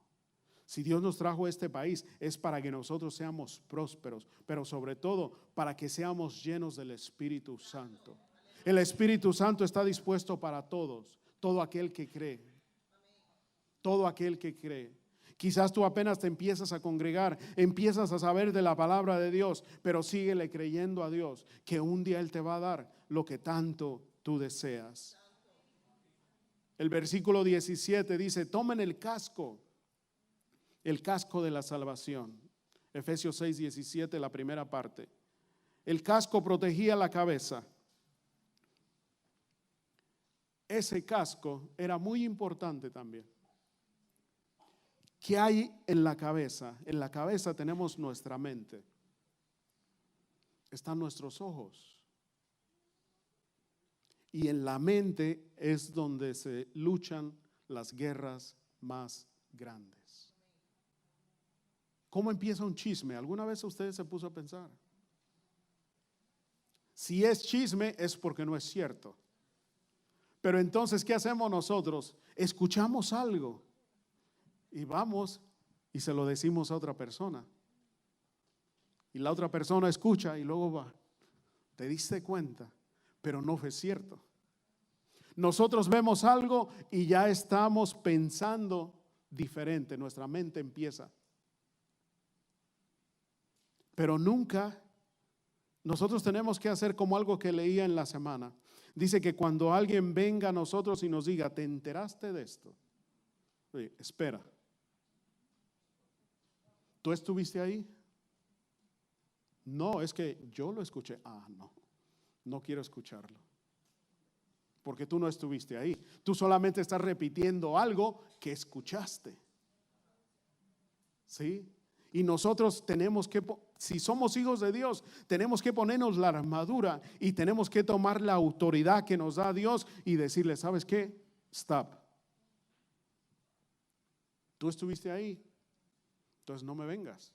Si Dios nos trajo a este país es para que nosotros seamos prósperos, pero sobre todo para que seamos llenos del Espíritu Santo. El Espíritu Santo está dispuesto para todos, todo aquel que cree. Todo aquel que cree. Quizás tú apenas te empiezas a congregar, empiezas a saber de la palabra de Dios, pero síguele creyendo a Dios que un día Él te va a dar lo que tanto tú deseas. El versículo 17 dice, tomen el casco de la salvación. Efesios 6:17, la primera parte. El casco protegía la cabeza. Ese casco era muy importante también. ¿Qué hay en la cabeza? En la cabeza tenemos nuestra mente. Están nuestros ojos. Y en la mente es donde se luchan las guerras más grandes. ¿Cómo empieza un chisme? ¿Alguna vez usted se puso a pensar? Si es chisme es porque no es cierto. Pero entonces, ¿qué hacemos nosotros? Escuchamos algo y vamos y se lo decimos a otra persona. Y la otra persona escucha y luego va. Te diste cuenta, pero no fue cierto. Nosotros vemos algo y ya estamos pensando diferente. Nuestra mente empieza. Pero nunca, nosotros tenemos que hacer como algo que leía en la semana. Dice que cuando alguien venga a nosotros y nos diga, ¿te enteraste de esto? Oye, espera. ¿Tú estuviste ahí? No, es que yo lo escuché. No quiero escucharlo. Porque tú no estuviste ahí. Tú solamente estás repitiendo algo que escuchaste. ¿Sí? Y nosotros tenemos que, si somos hijos de Dios, tenemos que ponernos la armadura y tenemos que tomar la autoridad que nos da Dios y decirle, ¿sabes qué? Stop. Tú estuviste ahí, entonces no me vengas.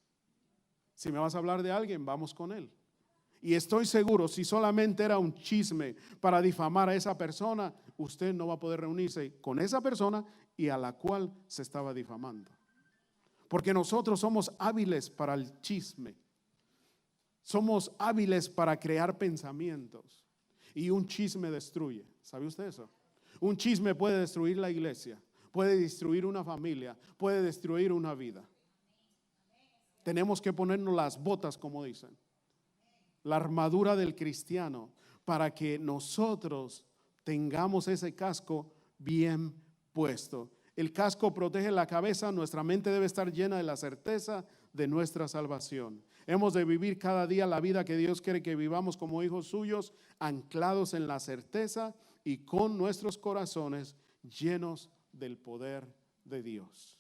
Si me vas a hablar de alguien, vamos con él. Y estoy seguro, si solamente era un chisme para difamar a esa persona, usted no va a poder reunirse con esa persona y a la cual se estaba difamando. Porque nosotros somos hábiles para el chisme. Somos hábiles para crear pensamientos. Y un chisme destruye. ¿Sabe usted eso? Un chisme puede destruir la iglesia, puede destruir una familia, puede destruir una vida. Tenemos que ponernos las botas, como dicen. La armadura del cristiano para que nosotros tengamos ese casco bien puesto. El casco protege la cabeza, nuestra mente debe estar llena de la certeza de nuestra salvación. Hemos de vivir cada día la vida que Dios quiere que vivamos como hijos suyos, anclados en la certeza y con nuestros corazones llenos del poder de Dios.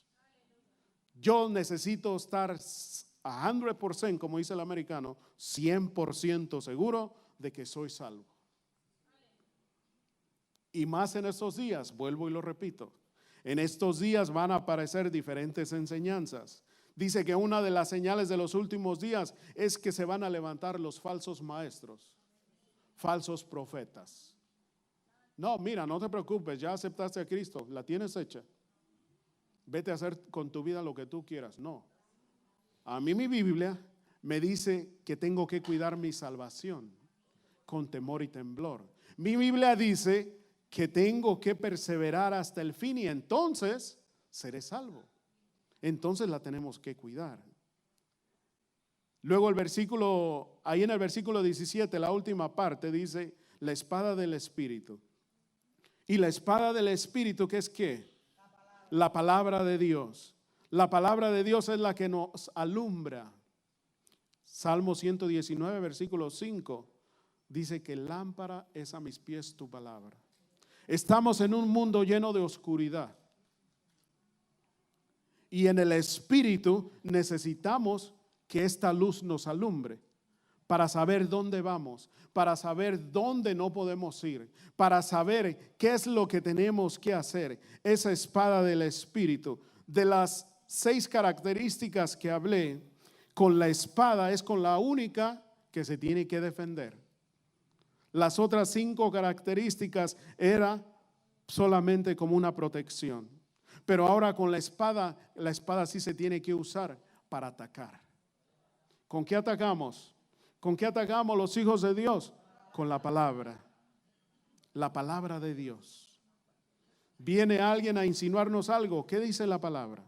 Yo necesito estar 100%, como dice el americano, 100% seguro de que soy salvo. Y más en estos días, vuelvo y lo repito, En estos días van a aparecer diferentes enseñanzas. Dice que una de las señales de los últimos días es que se van a levantar los falsos maestros, falsos profetas. No, mira, no te preocupes, ya aceptaste a Cristo, la tienes hecha. Vete a hacer con tu vida lo que tú quieras. No. A mí mi Biblia me dice que tengo que cuidar mi salvación con temor y temblor. Mi Biblia dice que tengo que perseverar hasta el fin y entonces seré salvo. Entonces la tenemos que cuidar. Luego ahí en el versículo 17, la última parte dice la espada del Espíritu. Y la espada del Espíritu, ¿qué es qué? La palabra de Dios. La palabra de Dios es la que nos alumbra. Salmo 119, versículo 5, dice que lámpara es a mis pies tu palabra. Estamos en un mundo lleno de oscuridad. Y en el Espíritu necesitamos que esta luz nos alumbre para saber dónde vamos, para saber dónde no podemos ir, para saber qué es lo que tenemos que hacer. Esa espada del Espíritu. De las 6 características que hablé, con la espada es con la única que se tiene que defender. Las otras 5 características era solamente como una protección. Pero ahora con la espada sí se tiene que usar para atacar. ¿Con qué atacamos? ¿Con qué atacamos los hijos de Dios? Con la palabra. La palabra de Dios. Viene alguien a insinuarnos algo. ¿Qué dice la palabra?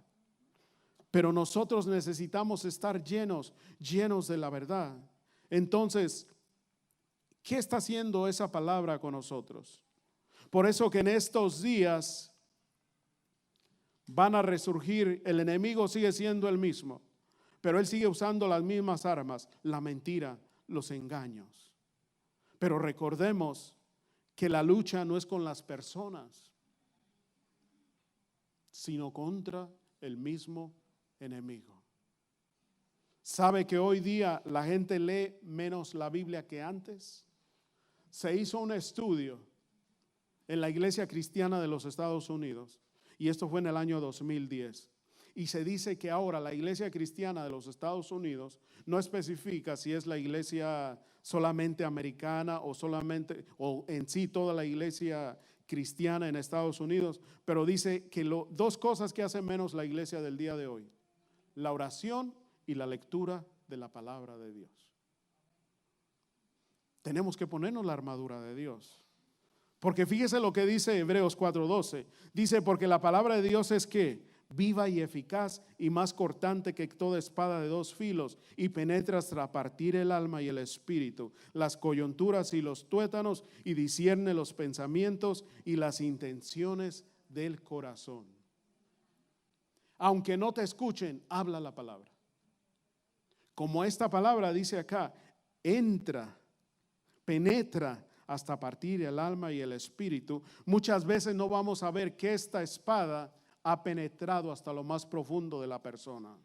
Pero nosotros necesitamos estar llenos de la verdad. Entonces, ¿qué está haciendo esa palabra con nosotros? Por eso que en estos días van a resurgir, el enemigo sigue siendo el mismo, pero él sigue usando las mismas armas, la mentira, los engaños. Pero recordemos que la lucha no es con las personas, sino contra el mismo enemigo. ¿Sabe que hoy día la gente lee menos la Biblia que antes? Se hizo un estudio en la Iglesia Cristiana de los Estados Unidos, y esto fue en el año 2010. Y se dice que ahora la Iglesia Cristiana de los Estados Unidos no especifica si es la iglesia solamente americana o en sí toda la iglesia cristiana en Estados Unidos, pero dice que 2 cosas que hacen menos la iglesia del día de hoy: la oración y la lectura de la palabra de Dios. Tenemos que ponernos la armadura de Dios. Porque fíjese lo que dice Hebreos 4:12. Dice, porque la palabra de Dios es que viva y eficaz y más cortante que toda espada de 2 filos y penetra hasta partir el alma y el espíritu, las coyunturas y los tuétanos, y discierne los pensamientos y las intenciones del corazón. Aunque no te escuchen, habla la palabra. Como esta palabra dice acá, entra, penetra hasta partir el alma y el espíritu. Muchas veces no vamos a ver que esta espada ha penetrado hasta lo más profundo de la persona.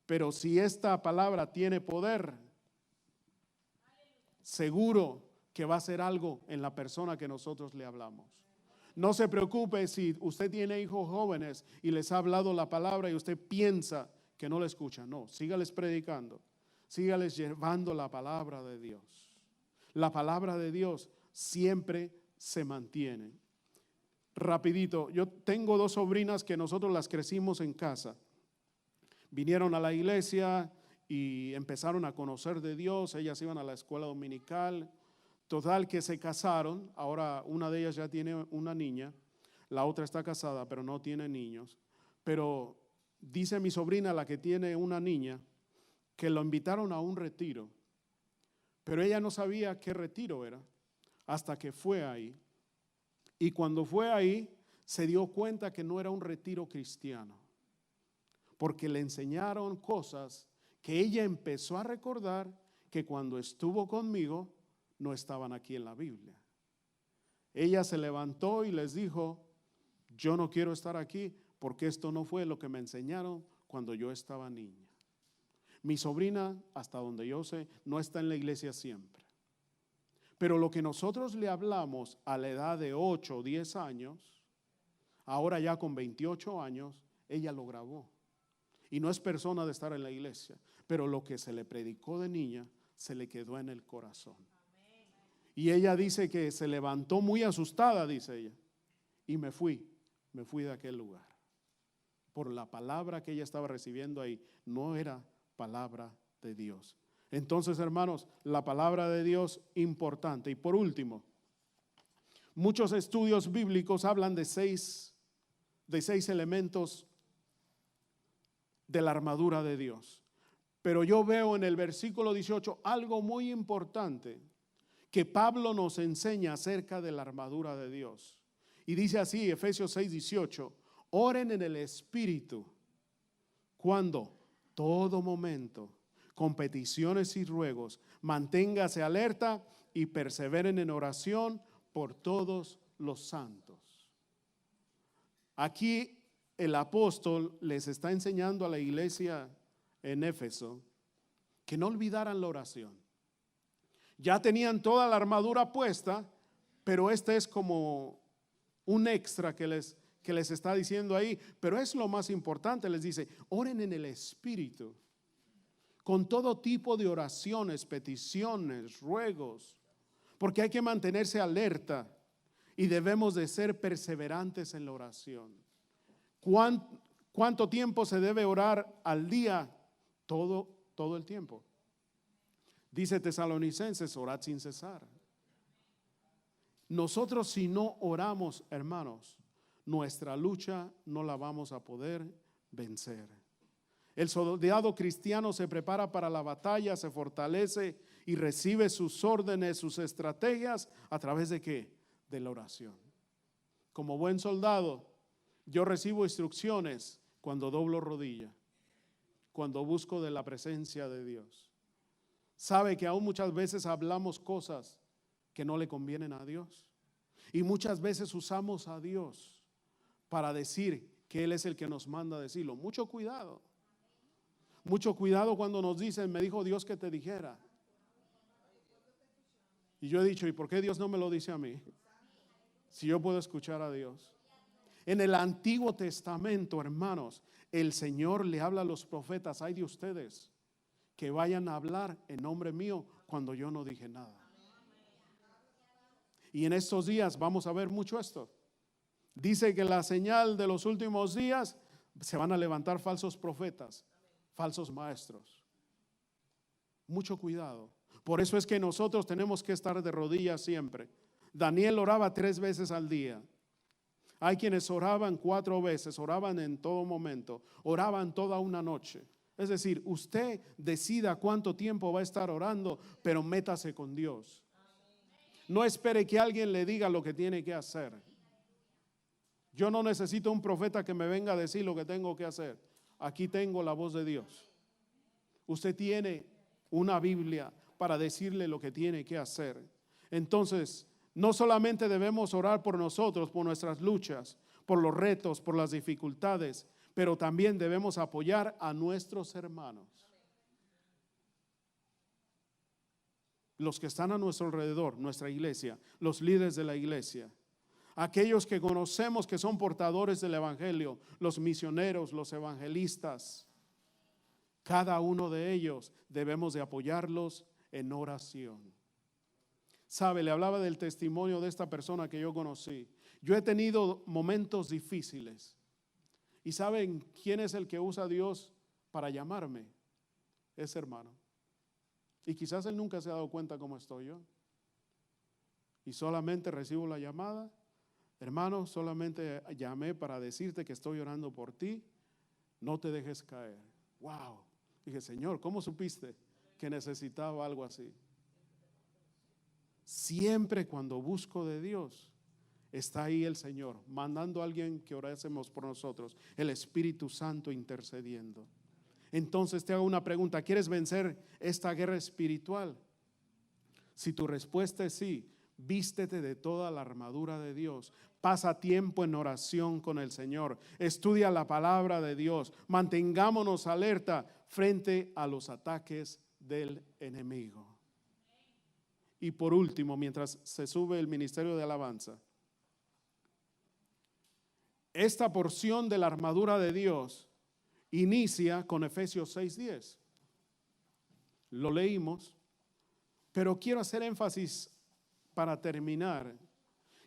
Pero si esta palabra tiene poder, seguro que va a hacer algo en la persona que nosotros le hablamos. No se preocupe si usted tiene hijos jóvenes y les ha hablado la palabra y usted piensa que no le escuchan. No, sígales predicando, sígales llevando la palabra de Dios. La palabra de Dios siempre se mantiene. Rapidito, yo tengo 2 sobrinas que nosotros las crecimos en casa. Vinieron a la iglesia y empezaron a conocer de Dios. Ellas iban a la escuela dominical. Total que se casaron. Ahora una de ellas ya tiene una niña, la otra está casada pero no tiene niños. Pero dice mi sobrina, la que tiene una niña, que lo invitaron a un retiro. Pero ella no sabía qué retiro era hasta que fue ahí. Y cuando fue ahí, se dio cuenta que no era un retiro cristiano, porque le enseñaron cosas que ella empezó a recordar que cuando estuvo conmigo no estaban aquí en la Biblia. Ella se levantó y les dijo, yo no quiero estar aquí porque esto no fue lo que me enseñaron cuando yo estaba niña. Mi sobrina, hasta donde yo sé, no está en la iglesia siempre. Pero lo que nosotros le hablamos a la edad de 8 o 10 años, Ahora ya con 28 años, ella lo grabó. Y no es persona de estar en la iglesia, pero lo que se le predicó de niña se le quedó en el corazón. Y ella dice que se levantó muy asustada, dice ella, y me fui de aquel lugar. Por la palabra que ella estaba recibiendo ahí, no era palabra de Dios. Entonces, hermanos, la palabra de Dios importante. Y por último, muchos estudios bíblicos hablan de seis elementos de la armadura de Dios. Pero yo veo en el versículo 18 algo muy importante que Pablo nos enseña acerca de la armadura de Dios. Y dice así, Efesios 6:18, oren en el Espíritu. ¿Cuándo? Todo momento, con peticiones y ruegos, manténgase alerta y perseveren en oración por todos los santos. Aquí el apóstol les está enseñando a la iglesia en Éfeso que no olvidaran la oración. Ya tenían toda la armadura puesta, pero este es como un extra que les está diciendo ahí, pero es lo más importante. Les dice, oren en el Espíritu, con todo tipo de oraciones, peticiones, ruegos, porque hay que mantenerse alerta y debemos de ser perseverantes en la oración. ¿Cuánto tiempo se debe orar al día? Todo el tiempo. Dice Tesalonicenses, orad sin cesar. Nosotros si no oramos, hermanos, nuestra lucha no la vamos a poder vencer. El soldado cristiano se prepara para la batalla, se fortalece y recibe sus órdenes, sus estrategias, ¿a través de qué? De la oración. Como buen soldado, yo recibo instrucciones cuando doblo rodilla, cuando busco de la presencia de Dios. Sabe que aún muchas veces hablamos cosas que no le convienen a Dios. Y muchas veces usamos a Dios para decir que Él es el que nos manda a decirlo. Mucho cuidado. Mucho cuidado cuando nos dicen, me dijo Dios que te dijera. Y yo he dicho, ¿y por qué Dios no me lo dice a mí? Si yo puedo escuchar a Dios. En el Antiguo Testamento, hermanos, el Señor le habla a los profetas, ay de ustedes, que vayan a hablar en nombre mío cuando yo no dije nada. Y en estos días vamos a ver mucho esto. Dice que la señal de los últimos días se van a levantar falsos profetas, falsos maestros. Mucho cuidado. Por eso es que nosotros tenemos que estar de rodillas siempre. Daniel oraba 3 veces al día. Hay quienes oraban 4 veces, oraban en todo momento, oraban toda una noche. Es decir, usted decida cuánto tiempo va a estar orando, pero métase con Dios. No espere que alguien le diga lo que tiene que hacer. Yo no necesito un profeta que me venga a decir lo que tengo que hacer. Aquí tengo la voz de Dios. Usted tiene una Biblia para decirle lo que tiene que hacer. Entonces, no solamente debemos orar por nosotros, por nuestras luchas, por los retos, por las dificultades, pero también debemos apoyar a nuestros hermanos. Los que están a nuestro alrededor, nuestra iglesia, los líderes de la iglesia, aquellos que conocemos que son portadores del evangelio, los misioneros, los evangelistas, cada uno de ellos debemos de apoyarlos en oración. Sabe, le hablaba del testimonio de esta persona que yo conocí. Yo he tenido momentos difíciles. ¿Y saben quién es el que usa a Dios para llamarme? Ese hermano. Y quizás él nunca se ha dado cuenta cómo estoy yo. Y solamente recibo la llamada. Hermano, solamente llamé para decirte que estoy orando por ti. No te dejes caer. Wow. Dije, Señor, ¿cómo supiste que necesitaba algo así? Siempre cuando busco de Dios, está ahí el Señor, mandando a alguien que orásemos por nosotros, el Espíritu Santo intercediendo. Entonces te hago una pregunta, ¿quieres vencer esta guerra espiritual? Si tu respuesta es sí, vístete de toda la armadura de Dios, pasa tiempo en oración con el Señor, estudia la palabra de Dios, mantengámonos alerta frente a los ataques del enemigo. Y por último, mientras se sube el ministerio de alabanza, esta porción de la armadura de Dios inicia con Efesios 6:10. Lo leímos, pero quiero hacer énfasis para terminar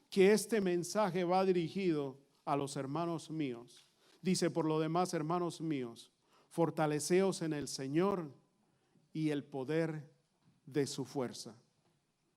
que este mensaje va dirigido a los hermanos míos. Dice, por lo demás, hermanos míos, fortaleceos en el Señor y el poder de su fuerza.